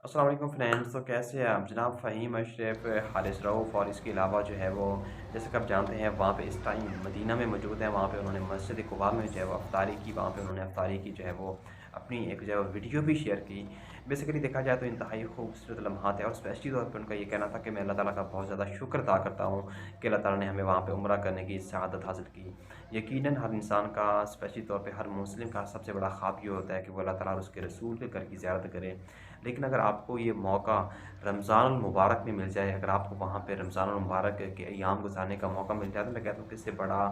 अस्सलाम वालेकुम फ्रेंड्स। तो कैसे हैं आप जनाब? फ़हीम अशरफ, हारिस रऊफ़ और इसके अलावा जो है वो जैसे कि आप जानते हैं वहाँ पे इस टाइम मदीना में मौजूद है। वहाँ पे उन्होंने मस्जिद क़ुबा में जो है वो अफ़तारी की। वहाँ पे उन्होंने अफ़तारी की जो है वो अपनी एक जो है वो वीडियो भी शेयर की। बेसिकली देखा जाए तो इंतहाई खूबसूरत लम्हात है और स्पेशली तौर पे उनका ये कहना था कि मैं अल्लाह ताला का बहुत ज़्यादा शुक्र अदा करता हूँ कि अल्लाह ताला ने हमें वहाँ पे उम्रा करने की सआदत हासिल की। यकीनन हर इंसान का, स्पेशली तौर पे हर मुस्लिम का सबसे बड़ा ख़्वाब ये होता है कि वो अल्लाह ताला और उसके रसूल के घर की ज़ियारत करे। लेकिन अगर आपको ये मौका रमज़ानुल मुबारक में मिल जाए, अगर आपको वहाँ पे रमज़ानुल मुबारक के अय्याम गुज़ारने का मौका मिल जाए, तो मैं कहता हूँ कि इससे बड़ा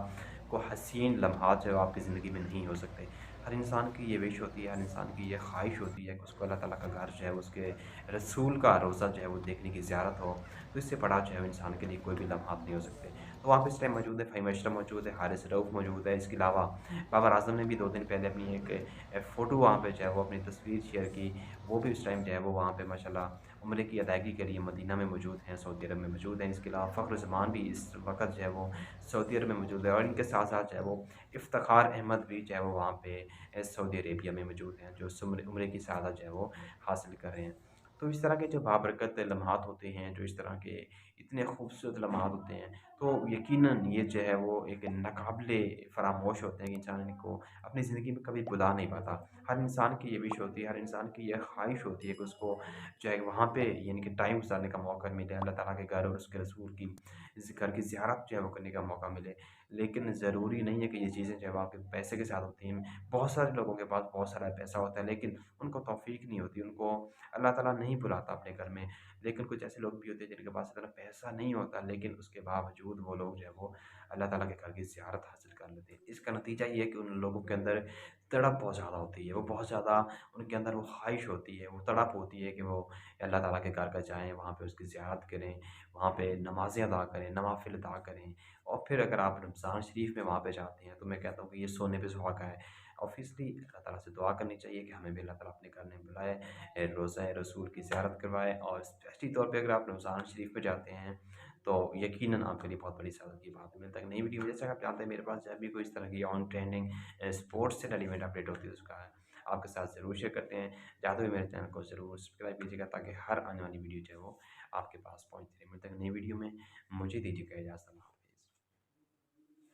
को हसीन लम्हात जो है वो आपकी ज़िंदगी में नहीं हो सकते। हर इंसान की ये विश होती है, हर इंसान की ये ख़्वाहिश होती है कि उसको अल्लाह ताला का घर जो है, उसके रसूल का रोज़ा जो है वो देखने की ज़ियारत हो। तो इससे बड़ा जो है इंसान के लिए कोई भी लम्हात नहीं हो सकते। तो वहाँ पे इस टाइम मौजूद है, फ़हीम अशरफ मौजूद है, हारिस रऊफ़ मौजूद है। इसके अलावा बाबर आज़म ने भी 2 दिन पहले अपनी एक फ़ोटो वहाँ पे जो है वो अपनी तस्वीर शेयर की। वो भी उस टाइम जो है वो वहाँ पे माशाल्लाह उम्रे की अदायगी के लिए मदीना में मौजूद हैं, सऊदी अरब में मौजूद हैं। इसके अलावा फ़ख्र ज़मान भी इस वक़्त जो है वो सऊदी अरब में मौजूद है और इनके साथ-साथ जो है वो इफ्तिख़ार अहमद भी जो है वो वहाँ पे सऊदी अरेबिया में मौजूद हैं, जो उम्रे उम्रे की सआदत जो है वो हासिल कर रहे हैं। तो इस तरह के जो बाबरकत लम्हात होते हैं, जो इस तरह के इतने खूबसूरत लम्हात होते हैं, तो यकीनन ये जो है वो एक नाक़ाबिले फ़रामोश होते हैं कि इंसान इनको अपनी ज़िंदगी में कभी भुला नहीं पाता। हर इंसान की ये विश होती है, हर इंसान की ये ख़्वाहिश होती है कि उसको जो है वहाँ पे यानी कि टाइम गुज़ारने का मौका मिले, अल्लाह ताला के घर और उसके रसूल की इस घर की ज़ियारत जो है वो करने का मौका मिले। लेकिन ज़रूरी नहीं है कि ये चीज़ें जो है वो आपके पैसे के साथ होती हैं। बहुत सारे लोगों के पास बहुत सारा पैसा होता है लेकिन उनको तौफ़ीक नहीं होती, उनको अल्लाह ताला नहीं बुलाता अपने घर में। लेकिन कुछ ऐसे लोग भी होते हैं जिनके पास इतना पैसा नहीं होता लेकिन उसके बावजूद वो लोग जो है वो अल्लाह ताला के घर की ज़ियारत हासिल कर लेते हैं। इसका नतीजा ये है कि उन लोगों के अंदर तड़प बहुत ज़्यादा होती है, वो बहुत ज़्यादा उनके अंदर वो ख़्वाहिश होती है, वो तड़प होती है कि वो अल्लाह ताला के घर जाएँ, वहाँ पे उसकी ज़ियारत करें, वहाँ पे नमाज़ें अदा करें, नवाफ़िल अदा करें और फिर अगर आप रमज़ान शरीफ में वहाँ पे जाते हैं, तो मैं कहता हूँ कि ये सोने पे सुहागा है। ऑब्वियसली अल्लाह ताला से दुआ करनी चाहिए कि हमें भी अल्लाह ताला अपने घर में बुलाए, रोज़ा रसूल की ज़ियारत करवाए और स्पेशली तौर पे अगर आप रमज़ान शरीफ में जाते हैं, तो यकीनन आपके लिए बहुत बड़ी सआदत की बात है। मिलता है एक नई वीडियो में, जैसा कि आप जानते हैं मेरे पास जब भी कोई इस तरह की ऑन ट्रेंडिंग स्पोर्ट्स से रिलेवेंट अपडेट होती है, उसका आपके साथ ज़रूर शेयर करते हैं। जाते हुए मेरे चैनल को ज़रूर सब्सक्राइब कीजिएगा ताकि हर आने वाली वीडियो जो है वो आपके पास पहुँचती रहे। मिलते हैं एक नई वीडियो में, मुझे दीजिएगा इजाज़त।